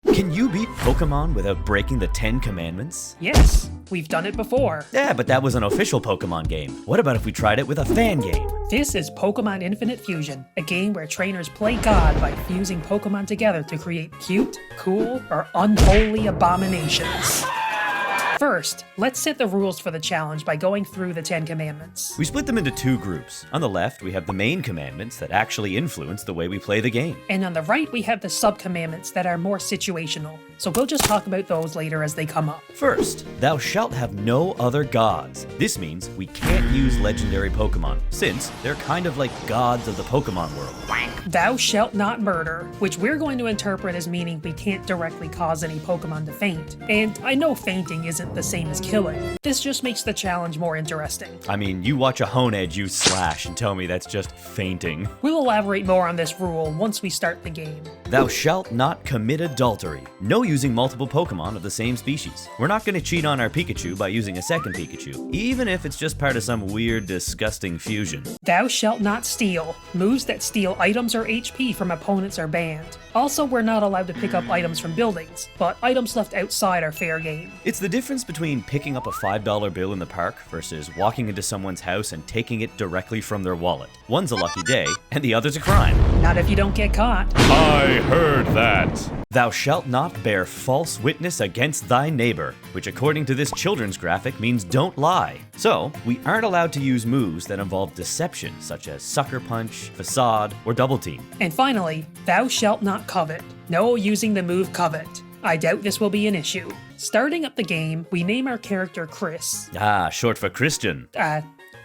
Can you beat Pokemon without breaking the 10 commandments? Yes, we've done it before. Yeah, but that was an official Pokemon game. What about if we tried it with a fan game? This is Pokemon Infinite Fusion, a game where trainers play God by fusing Pokemon together to create cute, cool, or unholy abominations. First, let's set the rules for the challenge by going through the 10 commandments. We split them into two groups. On the left, we have the main commandments that actually influence the way we play the game. And on the right, we have the sub-commandments that are more situational. So we'll just talk about those later as they come up. First, thou shalt have no other gods. This means we can't use legendary Pokemon, since they're kind of like gods of the Pokemon world. Thou shalt not murder, which we're going to interpret as meaning we can't directly cause any Pokemon to faint. And I know fainting isn't the same as killing. This just makes the challenge more interesting. I mean, you watch a Honedge use Slash and tell me that's just fainting. We'll elaborate more on this rule once we start the game. Thou shalt not commit adultery. No using multiple Pokemon of the same species. We're not going to cheat on our Pikachu by using a second Pikachu, even if it's just part of some weird, disgusting fusion. Thou shalt not steal. Moves that steal items or HP from opponents are banned. Also, we're not allowed to pick up items from buildings, but items left outside are fair game. It's the difference between picking up a $5 bill in the park versus walking into someone's house and taking it directly from their wallet. One's a lucky day, and the other's a crime. Not if you don't get caught. I heard that. Thou shalt not bear false witness against thy neighbor, which according to this children's graphic means don't lie. So, we aren't allowed to use moves that involve deception, such as Sucker Punch, Facade, or Double Team. And finally, thou shalt not covet. No using the move covet. I doubt this will be an issue. Starting up the game, we name our character Chris. Ah, short for Christian.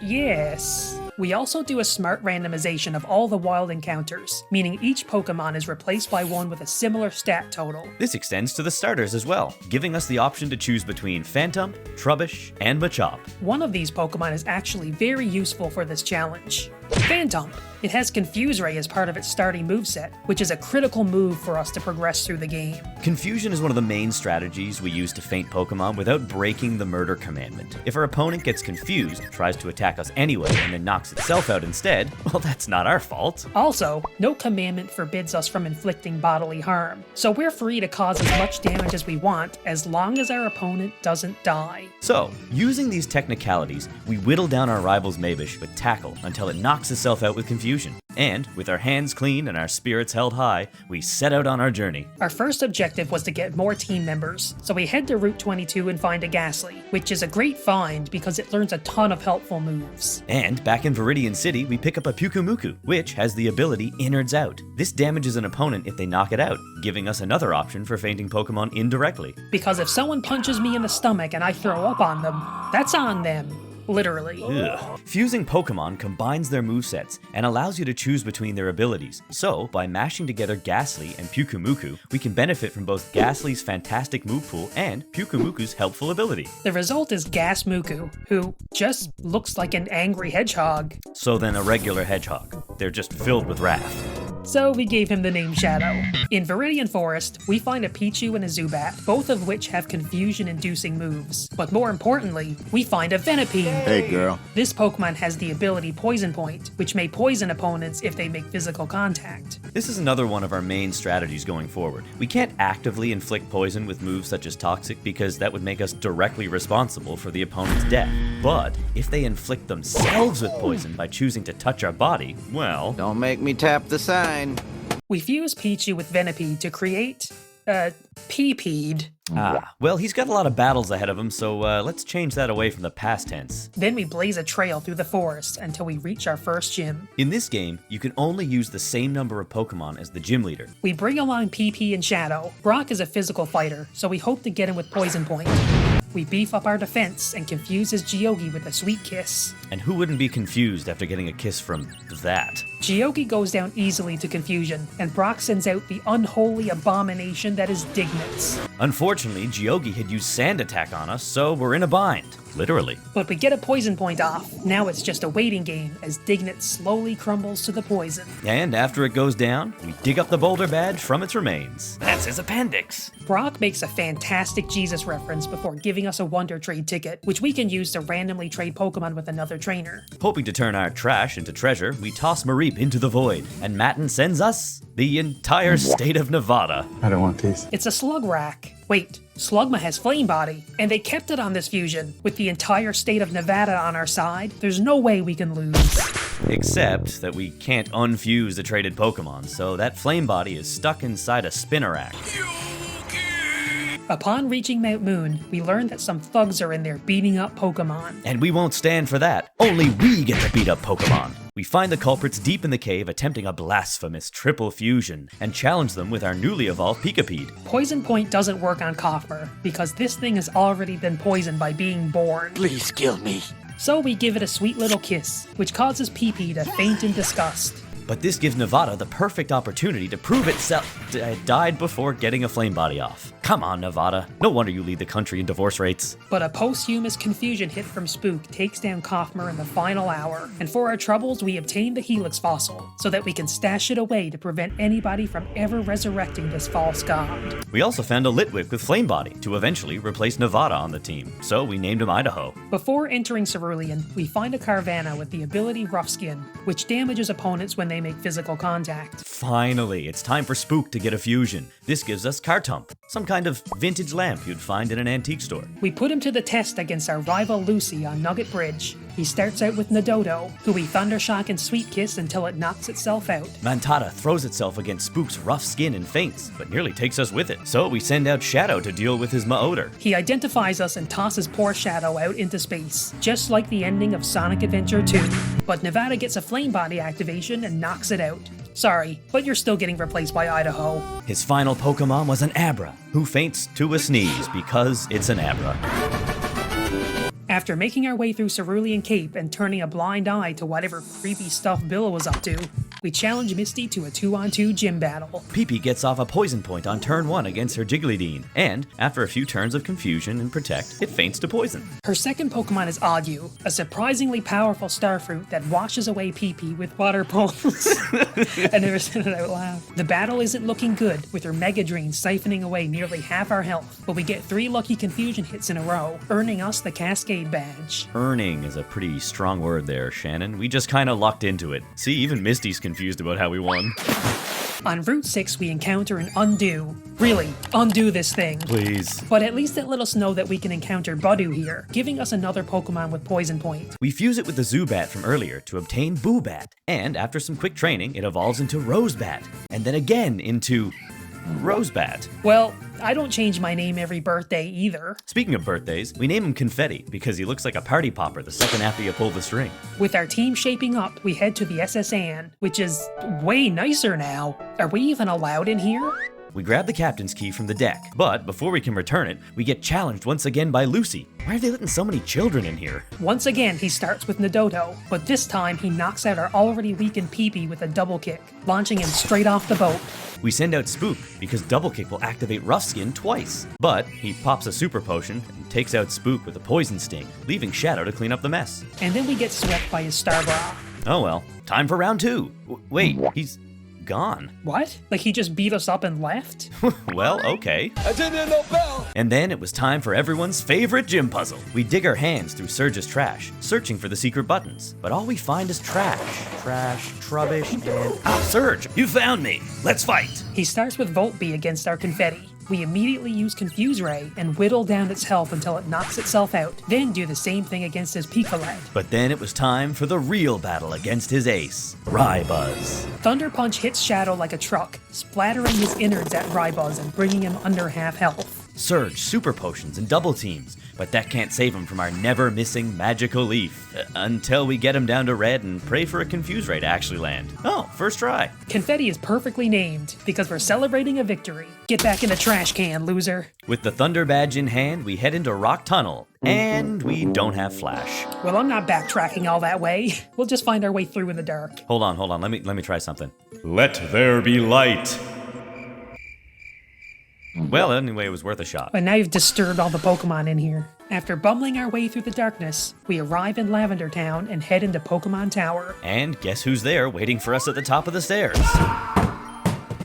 Yes. We also do a smart randomization of all the wild encounters, meaning each Pokemon is replaced by one with a similar stat total. This extends to the starters as well, giving us the option to choose between Phantom, Trubbish, and Machop. One of these Pokemon is actually very useful for this challenge. Phantom. It has Confuse Ray as part of its starting moveset, which is a critical move for us to progress through the game. Confusion is one of the main strategies we use to feint Pokemon without breaking the murder commandment. If our opponent gets confused, tries to attack us anyway, and then knocks itself out instead, well, that's not our fault. Also, no commandment forbids us from inflicting bodily harm, so we're free to cause as much damage as we want as long as our opponent doesn't die. So, using these technicalities, we whittle down our rival's Mabish with Tackle until it knocks itself out with Confusion. And, with our hands clean and our spirits held high, we set out on our journey. Our first objective was to get more team members, so we head to Route 22 and find a Ghastly, which is a great find because it learns a ton of helpful moves. And back in Vermillion City, we pick up a Pyukumuku, which has the ability Innards Out. This damages an opponent if they knock it out, giving us another option for fainting Pokemon indirectly. Because if someone punches me in the stomach and I throw up on them, that's on them. Literally. Ugh. Fusing Pokemon combines their movesets and allows you to choose between their abilities. So, by mashing together Ghastly and Pyukumuku, we can benefit from both Ghastly's fantastic move pool and Pyukumuku's helpful ability. The result is Gasmuku, who just looks like an angry hedgehog. So then a regular hedgehog. They're just filled with wrath. So we gave him the name Shadow. In Viridian Forest, we find a Pichu and a Zubat, both of which have confusion-inducing moves. But more importantly, we find a Venipede. Hey, girl. This Pokemon has the ability Poison Point, which may poison opponents if they make physical contact. This is another one of our main strategies going forward. We can't actively inflict poison with moves such as Toxic because that would make us directly responsible for the opponent's death. But if they inflict themselves with poison by choosing to touch our body, well... Don't make me tap the sign. We fuse Pichu with Venipede to create... Peepede. Well, he's got a lot of battles ahead of him, so let's change that away from the past tense. Then we blaze a trail through the forest until we reach our first gym. In this game, you can only use the same number of Pokemon as the gym leader. We bring along PP and Shadow. Brock is a physical fighter, so we hope to get him with Poison Point. We beef up our defense and confuse his Geogi with a Sweet Kiss. And who wouldn't be confused after getting a kiss from that? Geogi goes down easily to confusion, and Brock sends out the unholy abomination that is Dignits. Unfortunately, Geogi had used Sand Attack on us, so we're in a bind. Literally. But we get a Poison Point off. Now it's just a waiting game as Dignit slowly crumbles to the poison. And after it goes down, we dig up the boulder badge from its remains. That's his appendix. Brock makes a fantastic Jesus reference before giving giving us a Wonder Trade ticket, which we can use to randomly trade Pokemon with another trainer. Hoping to turn our trash into treasure, we toss Mareep into the void, and Matten sends us the entire state of Nevada. I don't want peace. It's a slug rack. Wait, Slugma has Flame Body, and they kept it on this fusion. With the entire state of Nevada on our side, there's no way we can lose. Except that we can't unfuse the traded Pokemon, so that Flame Body is stuck inside a Spinnerack. Upon reaching Mount Moon, we learn that some thugs are in there beating up Pokemon. And we won't stand for that. Only we get to beat up Pokemon. We find the culprits deep in the cave attempting a blasphemous triple fusion, and challenge them with our newly evolved Pikapede. Poison Point doesn't work on Kofmer, because this thing has already been poisoned by being born. Please kill me. So we give it a sweet little kiss, which causes Pee-Pee to faint in disgust. But this gives Nevada the perfect opportunity to prove itself. It died before getting a Flame Body off. Come on, Nevada. No wonder you lead the country in divorce rates. But a posthumous confusion hit from Spook takes down Kofmer in the final hour, and for our troubles we obtain the Helix fossil, so that we can stash it away to prevent anybody from ever resurrecting this false god. We also found a Litwick with Flame Body to eventually replace Nevada on the team, so we named him Idaho. Before entering Cerulean, we find a Carvanha with the ability Rough Skin, which damages opponents when they make physical contact. Finally, it's time for Spook to get a fusion. This gives us Cartump, some kind of vintage lamp you'd find in an antique store. We put him to the test against our rival Lucy on Nugget Bridge. He starts out with Nadoto, who we Thundershock and Sweet Kiss until it knocks itself out. Mantata throws itself against Spook's rough skin and faints, but nearly takes us with it. So we send out Shadow to deal with his Maodor. He identifies us and tosses poor Shadow out into space, just like the ending of Sonic Adventure 2. But Nevada gets a Flame Body activation and knocks it out. Sorry, but you're still getting replaced by Idaho. His final Pokemon was an Abra, who faints to a sneeze because it's an Abra. After making our way through Cerulean Cape and turning a blind eye to whatever creepy stuff Bill was up to, we challenge Misty to a 2-on-2 gym battle. Pee-Pee gets off a Poison Point on turn 1 against her Jigglydean, and after a few turns of Confusion and Protect, it faints to Poison. Her second Pokemon is Odu, a surprisingly powerful starfruit that washes away Pee-Pee with water pulse. I never said it out loud. The battle isn't looking good, with her Mega Drain siphoning away nearly half our health, but we get 3 lucky Confusion hits in a row, earning us the Cascade badge. Earning is a pretty strong word there, Shannon. We just kinda lucked into it. See, even Misty's confused about how we won. On Route 6, we encounter an Undo. Really, undo this thing. Please. But at least it let us know that we can encounter Budu here, giving us another Pokemon with Poison Point. We fuse it with the Zubat from earlier to obtain Boobat, and after some quick training, it evolves into Rosebat, and then again into Rosebat. Well, I don't change my name every birthday either. Speaking of birthdays, we name him Confetti because he looks like a party popper the second after you pull the string. With our team shaping up, we head to the SS Anne, which is way nicer now. Are we even allowed in here? We grab the captain's key from the deck, but before we can return it, we get challenged once again by Lucy. Why are they letting so many children in here? Once again, he starts with Nadoto, but this time he knocks out our already weakened Pee-Pee with a double kick, launching him straight off the boat. We send out Spook because Double Kick will activate Rough Skin twice, but he pops a Super Potion and takes out Spook with a Poison Sting, leaving Shadow to clean up the mess. And then we get swept by his Starbra. Oh well, time for round 2. Wait, he's gone. What? Like he just beat us up and left? Well, okay. And then it was time for everyone's favorite gym puzzle. We dig our hands through Surge's trash, searching for the secret buttons, but all we find is trash, trubbish, and... Ah, Surge, you found me! Let's fight! He starts with Voltbee against our Confetti. We immediately use Confuse Ray and whittle down its health until it knocks itself out, then do the same thing against his Piccolet. But then it was time for the real battle against his ace, Rybuzz. Thunder Punch hits Shadow like a truck, splattering his innards at Rybuzz and bringing him under half health. Surge, Super Potions, and Double Teams, but that can't save him from our never-missing Magical Leaf. Until we get him down to red and pray for a Confuse Ray to actually land. Oh, first try. Confetti is perfectly named, because we're celebrating a victory. Get back in the trash can, loser. With the Thunder Badge in hand, we head into Rock Tunnel, and we don't have Flash. Well, I'm not backtracking all that way. We'll just find our way through in the dark. Hold on, let me try something. Let there be light. Well, anyway, it was worth a shot. But now you've disturbed all the Pokemon in here. After bumbling our way through the darkness, we arrive in Lavender Town and head into Pokemon Tower. And guess who's there waiting for us at the top of the stairs?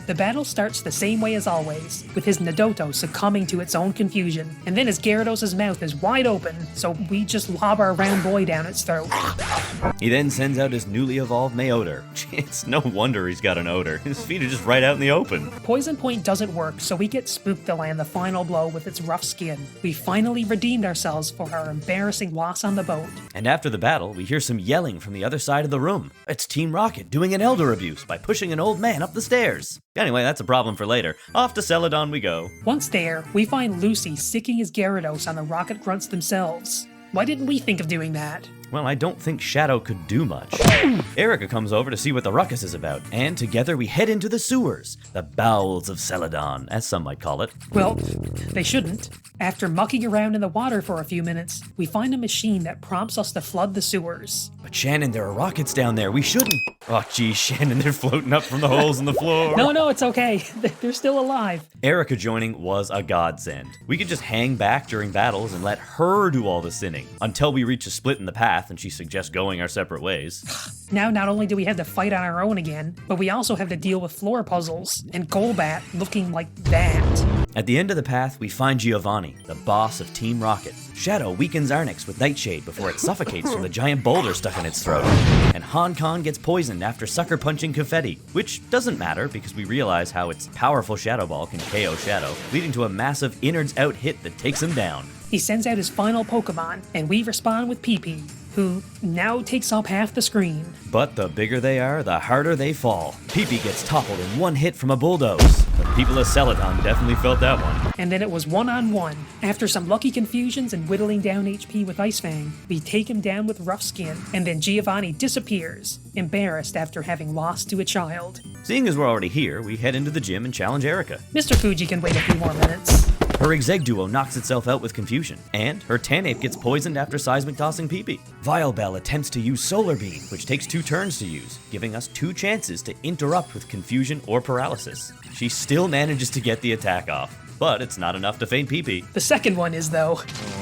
The battle starts the same way as always, with his Nadoto succumbing to its own confusion, and then his Gyarados' mouth is wide open, so we just lob our round boy down its throat. He then sends out his newly evolved Mayoder. It's no wonder he's got an odor. His feet are just right out in the open. Poison Point doesn't work, so we get Spook to land the final blow with its rough skin. We finally redeemed ourselves for our embarrassing loss on the boat. And after the battle, we hear some yelling from the other side of the room. It's Team Rocket doing an elder abuse by pushing an old man up the stairs. Anyway, that's a problem for later. Off to Celadon we go. Once there, we find Lucy sicking his Gyarados on the Rocket Grunts themselves. Why didn't we think of doing that? Well, I don't think Shadow could do much. Erica comes over to see what the ruckus is about, and together we head into the sewers, the bowels of Celadon, as some might call it. Well, they shouldn't. After mucking around in the water for a few minutes, we find a machine that prompts us to flood the sewers. But Shannon, there are rockets down there, we shouldn't. Oh geez, Shannon, they're floating up from the holes in the floor. No, it's okay. They're still alive. Erica joining was a godsend. We could just hang back during battles and let her do all the sinning, until we reach a split in the path and she suggests going our separate ways. Now, not only do we have to fight on our own again, but we also have to deal with floor puzzles, and Golbat looking like that. At the end of the path, we find Giovanni, the boss of Team Rocket. Shadow weakens Arnix with Nightshade before it suffocates from the giant boulder stuck in its throat. And Han Khan gets poisoned after sucker punching Confetti, which doesn't matter because we realize how its powerful Shadow Ball can KO Shadow, leading to a massive innards out hit that takes him down. He sends out his final Pokemon, and we respond with Pee-Pee, who now takes up half the screen. But the bigger they are, the harder they fall. Pee-Pee gets toppled in one hit from a bulldoze. The people of Celadon definitely felt that one. And then it was one-on-one. After some lucky confusions and whittling down HP with Ice Fang, we take him down with Rough Skin, and then Giovanni disappears, embarrassed after having lost to a child. Seeing as we're already here, we head into the gym and challenge Erica. Mr. Fuji can wait a few more minutes. Her Exegduo knocks itself out with confusion, and her Tanape gets poisoned after seismic tossing Pee-Pee. Vilepel attempts to use Solar Beam, which takes 2 turns to use, giving us 2 chances to interrupt with confusion or paralysis. She still manages to get the attack off, but it's not enough to feint Pee-Pee. The second one is, though.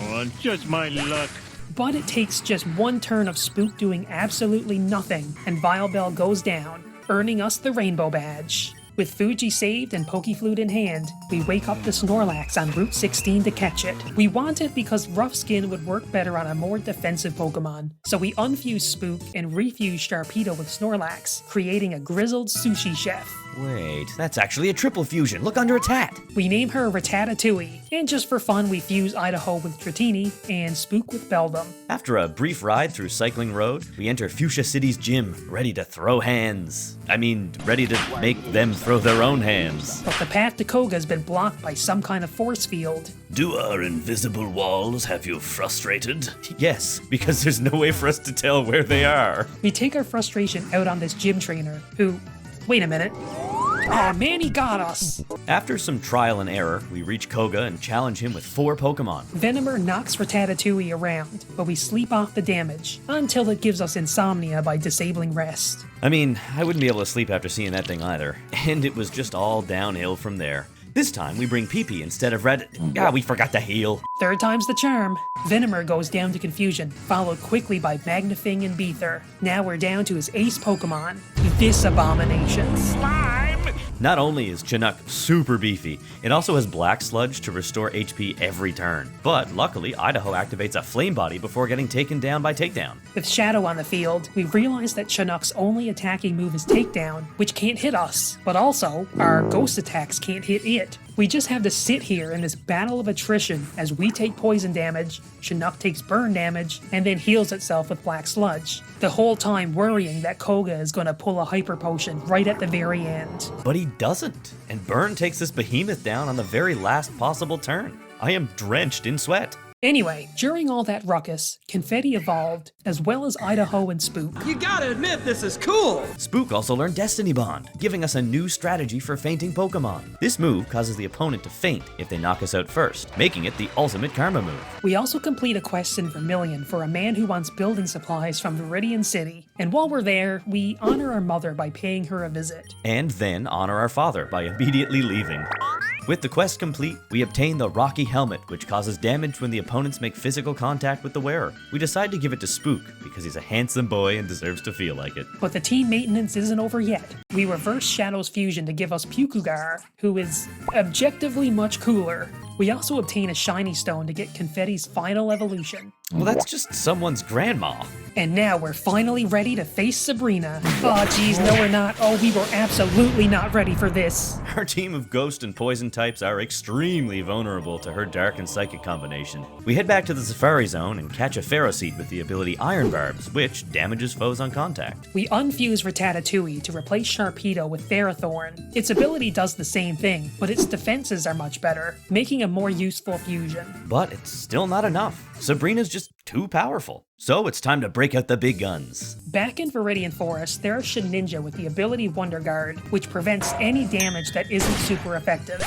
Oh, just my luck. But it takes just 1 turn of Spook doing absolutely nothing, and Vilepel goes down, earning us the Rainbow Badge. With Fuji saved and Pokeflute in hand, we wake up the Snorlax on Route 16 to catch it. We want it because Rough Skin would work better on a more defensive Pokemon, so we unfuse Spook and refuse Sharpedo with Snorlax, creating a grizzled sushi chef. Wait, that's actually a triple fusion. Look under its hat. We name her Ratatouille, and just for fun we fuse Idaho with Dratini and Spook with Beldum. After a brief ride through Cycling Road, we enter Fuschia City's gym, ready to throw hands. Ready to make them throw their own hands. But the path to Koga has been blocked by some kind of force field. Do our invisible walls have you frustrated? Yes, because there's no way for us to tell where they are. We take our frustration out on this gym trainer, who... Wait a minute. Aw, man, he got us! After some trial and error, we reach Koga and challenge him with 4 Pokemon. Venomer knocks Ratatouille around, but we sleep off the damage, until it gives us insomnia by disabling rest. I wouldn't be able to sleep after seeing that thing either. And it was just all downhill from there. This time, we bring Pee-Pee instead of Red... we forgot to heal. 3rd time's the charm. Venomer goes down to Confusion, followed quickly by Magnifing and Beether. Now we're down to his ace Pokemon, this abomination. Slime! Not only is Chinook super beefy, it also has Black Sludge to restore HP every turn. But luckily, Idaho activates a Flame Body before getting taken down by Takedown. With Shadow on the field, we realize that Chinook's only attacking move is Takedown, which can't hit us. But also, our Ghost attacks can't hit it. We just have to sit here in this battle of attrition as we take poison damage, Chinook takes burn damage, and then heals itself with Black Sludge. The whole time worrying that Koga is going to pull a Hyper Potion right at the very end. But he doesn't, and Burn takes this behemoth down on the very last possible turn. I am drenched in sweat. Anyway, during all that ruckus, Confetti evolved, as well as Idaho and Spook. You gotta admit this is cool! Spook also learned Destiny Bond, giving us a new strategy for fainting Pokemon. This move causes the opponent to faint if they knock us out first, making it the ultimate karma move. We also complete a quest in Vermillion for a man who wants building supplies from Vermillion City. And while we're there, we honor our mother by paying her a visit. And then honor our father by immediately leaving. With the quest complete, we obtain the Rocky Helmet, which causes damage when the opponents make physical contact with the wearer. We decide to give it to Spook, because he's a handsome boy and deserves to feel like it. But the team maintenance isn't over yet. We reverse Shadow's fusion to give us Pukugar, who is objectively much cooler. We also obtain a shiny stone to get Confetti's final evolution. Well, that's just someone's grandma. And now we're finally ready to face Sabrina. Aw, geez, no we're not. Oh, we were absolutely not ready for this. Our team of ghost and poison types are extremely vulnerable to her dark and psychic combination. We head back to the Safari Zone and catch a Ferroseed with the ability Iron Barbs, which damages foes on contact. We unfuse Ratatouille to replace Sharpedo with Ferrothorn. Its ability does the same thing, but its defenses are much better, making a more useful fusion. But it's still not enough. Sabrina's just too powerful. So it's time to break out the big guns. Back in Viridian Forest, there's Shedinja with the ability Wonder Guard, which prevents any damage that isn't super effective.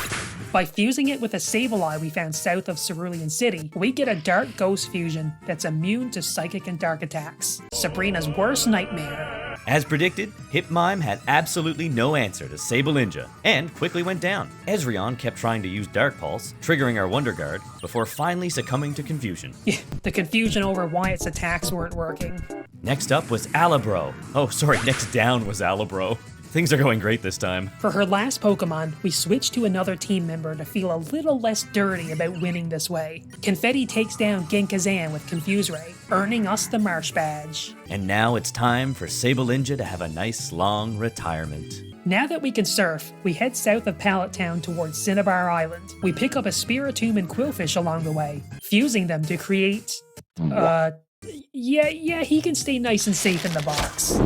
By fusing it with a Sableye we found south of Cerulean City, we get a Dark Ghost fusion that's immune to psychic and dark attacks. Sabrina's worst nightmare. As predicted, Hipmime had absolutely no answer to Sableinja, and quickly went down. Ezreon kept trying to use Dark Pulse, triggering our Wonder Guard, before finally succumbing to confusion. The confusion over why its attacks weren't working. Next up was Alabro. Oh, sorry, next down was Alabro. Things are going great this time. For her last Pokemon, we switched to another team member to feel a little less dirty about winning this way. Confetti takes down Genkazan with Confuse Ray, earning us the Marsh Badge. And now it's time for Sableinja to have a nice long retirement. Now that we can surf, we head south of Pallet Town towards Cinnabar Island. We pick up a Spiritomb and Quillfish along the way, fusing them to create... Yeah, he can stay nice and safe in the box.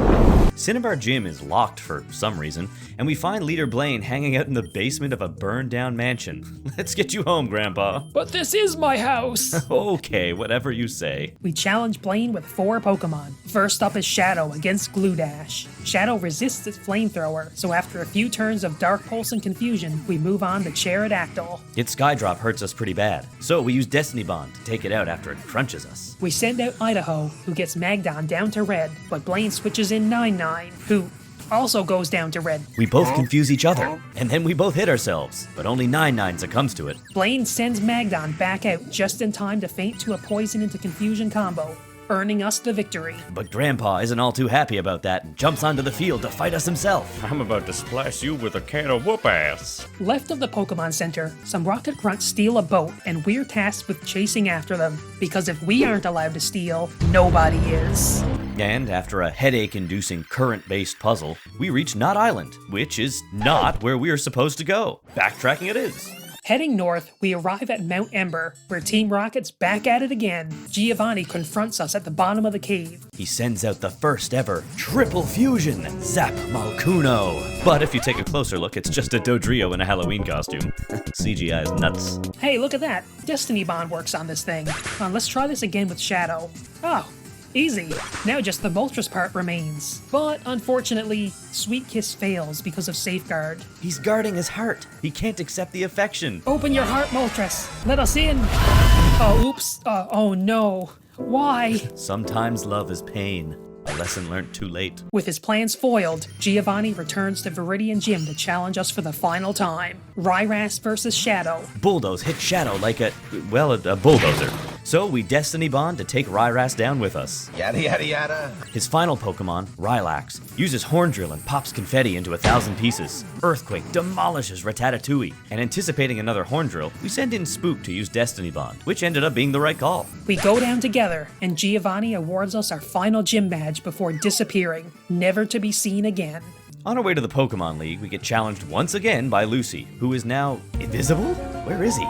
Cinnabar Gym is locked for some reason, and we find Leader Blaine hanging out in the basement of a burned-down mansion. Let's get you home, Grandpa. But this is my house! Okay, whatever you say. We challenge Blaine with 4 Pokemon. First up is Shadow against Gludash. Shadow resists its flamethrower, so after a few turns of Dark Pulse and Confusion, we move on to Pterodactyl. Its Skydrop hurts us pretty bad, so we use Destiny Bond to take it out after it crunches us. We send out Idaho, who gets Magdon down to red, but Blaine switches in 9-9, who also goes down to red. We both confuse each other, and then we both hit ourselves, but only 9-9 succumbs to it. Blaine sends Magdon back out just in time to feint to a Poison into Confusion combo, earning us the victory. But Grandpa isn't all too happy about that and jumps onto the field to fight us himself. I'm about to splash you with a can of whoop-ass. Left of the Pokemon Center, some Rocket Grunts steal a boat, and we're tasked with chasing after them, because if we aren't allowed to steal, nobody is. And after a headache-inducing current-based puzzle, we reach Knot Island, which is not where we are supposed to go. Backtracking it is. Heading north, we arrive at Mount Ember, where Team Rocket's back at it again. Giovanni confronts us at the bottom of the cave. He sends out the first ever triple fusion, Zap Malkuno. But if you take a closer look, it's just a Dodrio in a Halloween costume. CGI is nuts. Hey, look at that. Destiny Bond works on this thing. Come on, let's try this again with Shadow. Oh, easy. Now just the Moltres part remains. But unfortunately, Sweet Kiss fails because of Safeguard. He's guarding his heart. He can't accept the affection. Open your heart, Moltres. Let us in. Oh, oops. Oh no. Why? Sometimes love is pain. A lesson learned too late. With his plans foiled, Giovanni returns to Vermillion Gym to challenge us for the final time. Ryras versus Shadow. Bulldoze hit Shadow like a bulldozer. So we Destiny Bond to take Ryras down with us. Yada yada yada. His final Pokemon, Rylax, uses Horn Drill and pops confetti into 1,000 pieces. Earthquake demolishes Ratatouille. And anticipating another Horn Drill, we send in Spook to use Destiny Bond, which ended up being the right call. We go down together, and Giovanni awards us our final gym badge before disappearing, never to be seen again. On our way to the Pokemon League, we get challenged once again by Lucy, who is now invisible? Where is he?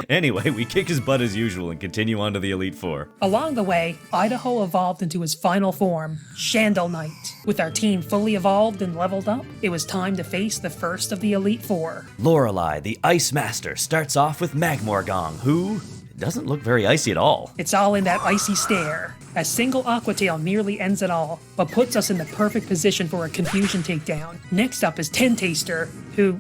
Anyway, we kick his butt as usual and continue on to the Elite Four. Along the way, Idaho evolved into his final form, Chandel Knight. With our team fully evolved and leveled up, it was time to face the first of the Elite Four. Lorelei, the Ice Master, starts off with Magmorgong, who doesn't look very icy at all. It's all in that icy stare. A single Aqua Tail nearly ends it all, but puts us in the perfect position for a Confusion takedown. Next up is Tentaster, who...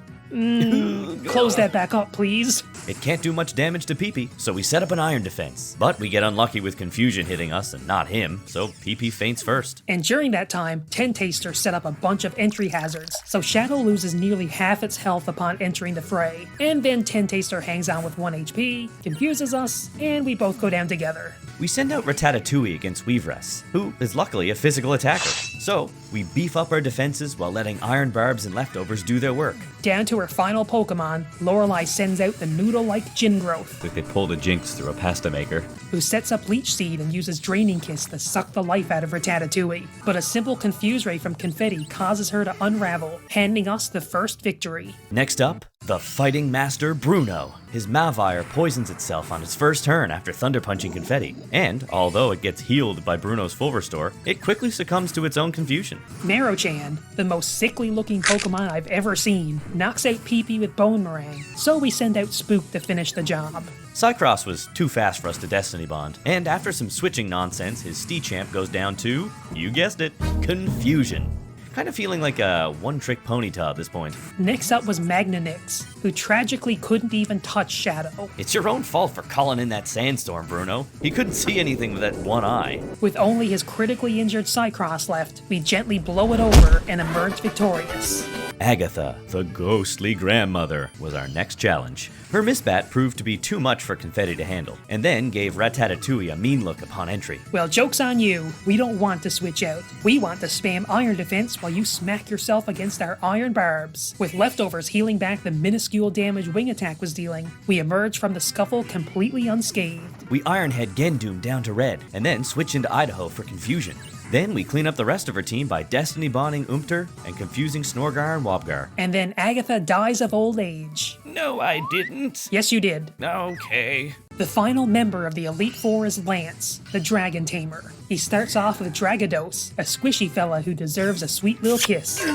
close that back up, please. It can't do much damage to Pee-Pee, so we set up an iron defense. But we get unlucky with confusion hitting us and not him, so Pee-Pee faints first. And during that time, Ten Taster set up a bunch of entry hazards, so Shadow loses nearly half its health upon entering the fray. And then Ten Taster hangs on with 1 HP, confuses us, and we both go down together. We send out Ratatouille against Weaveress, who is luckily a physical attacker. So, we beef up our defenses while letting Iron Barbs and Leftovers do their work. Down to her final Pokemon, Lorelei sends out the noodle-like gym growth, Like they pulled a Jinx through a pasta maker. who sets up Leech Seed and uses Draining Kiss to suck the life out of Ratatouille. But a simple Confuse Ray from Confetti causes her to unravel, handing us the first victory. Next up, the Fighting Master Bruno. His Mavire poisons itself on its first turn after Thunder Punching Confetti, and although it gets healed by Bruno's full restore, it quickly succumbs to its own confusion. Marochan, the most sickly-looking Pokemon I've ever seen, knocks out Pee-Pee with Bone Meringue, so we send out Spook to finish the job. Cycross was too fast for us to Destiny Bond, and after some switching nonsense, his Steechamp goes down to, you guessed it, Confusion. Kind of feeling like a one-trick Ponyta at this point. Next up was Magnanix, who tragically couldn't even touch Shadow. It's your own fault for calling in that sandstorm, Bruno. He couldn't see anything with that one eye. With only his critically injured Cycross left, we gently blow it over and emerge victorious. Agatha, the ghostly grandmother, was our next challenge. Her Misbat proved to be too much for Confetti to handle, and then gave Ratatouille a mean look upon entry. Well, joke's on you. We don't want to switch out. We want to spam Iron Defense while you smack yourself against our Iron Barbs. With Leftovers healing back the minuscule damage Wing Attack was dealing, we emerge from the scuffle completely unscathed. We Ironhead Gendoom down to red, and then switch into Idaho for confusion. Then we clean up the rest of her team by Destiny Bonding Umpter and confusing Snorgar and Wobgar. And then Agatha dies of old age. No, I didn't. Yes, you did. Okay. The final member of the Elite Four is Lance, the Dragon Tamer. He starts off with Dragados, a squishy fella who deserves a sweet little kiss.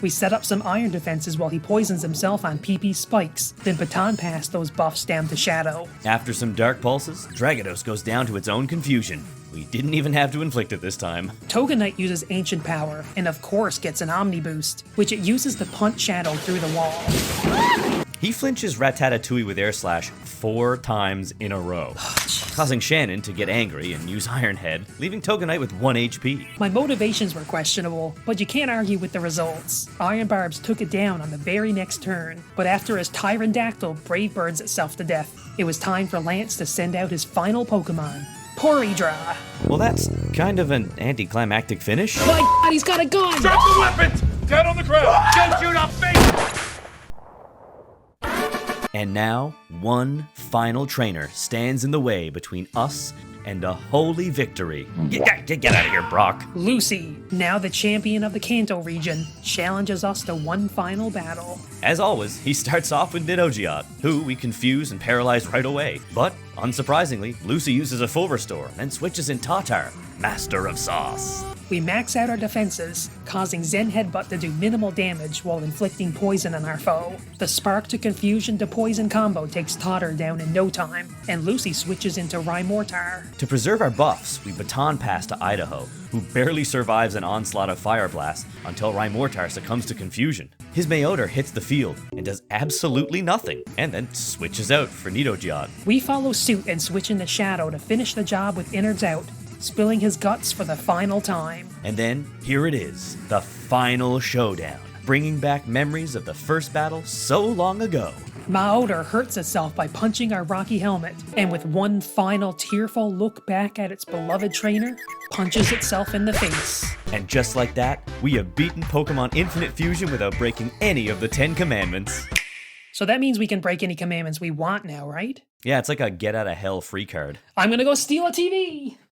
We set up some iron defenses while he poisons himself on PP spikes, then baton pass those buffs down to Shadow. After some dark pulses, Dragados goes down to its own confusion. We didn't even have to inflict it this time. Toganite uses Ancient Power, and of course gets an Omni Boost, which it uses to punch Shadow through the wall. He flinches Ratatouille with Air Slash 4 times in a row, causing Shannon to get angry and use Ironhead, leaving Toganite with 1 HP. My motivations were questionable, but you can't argue with the results. Iron Barbs took it down on the very next turn, but after his Tyrandactyl brave birds itself to death, it was time for Lance to send out his final Pokemon, Porydraw. Well, that's kind of an anticlimactic finish. My God, he's got a gun! Drop the weapons! Down on the ground! Don't shoot off face! And now, one final trainer stands in the way between us and a holy victory. Get out of here, Brock. Lucy, now the champion of the Kanto region, challenges us to one final battle. As always, he starts off with Nidogeot, who we confuse and paralyze right away. But, unsurprisingly, Lucy uses a full restore and then switches in Tatar, Master of Sauce. We max out our defenses, causing Zen Headbutt to do minimal damage while inflicting poison on our foe. The Spark to Confusion to Poison combo takes Totter down in no time, and Lucy switches into Rymortar. To preserve our buffs, we baton pass to Idaho, who barely survives an onslaught of Fire Blast until Rymortar succumbs to Confusion. His Mayoder hits the field and does absolutely nothing, and then switches out for Nidogeot. We follow suit and switch into Shadow to finish the job with Innards out, spilling his guts for the final time. And then, here it is, the final showdown, bringing back memories of the first battle so long ago. Maoder hurts itself by punching our rocky helmet, and with one final tearful look back at its beloved trainer, punches itself in the face. And just like that, we have beaten Pokemon Infinite Fusion without breaking any of the 10 commandments. So that means we can break any commandments we want now, right? Yeah, it's like a get out of hell free card. I'm gonna go steal a TV!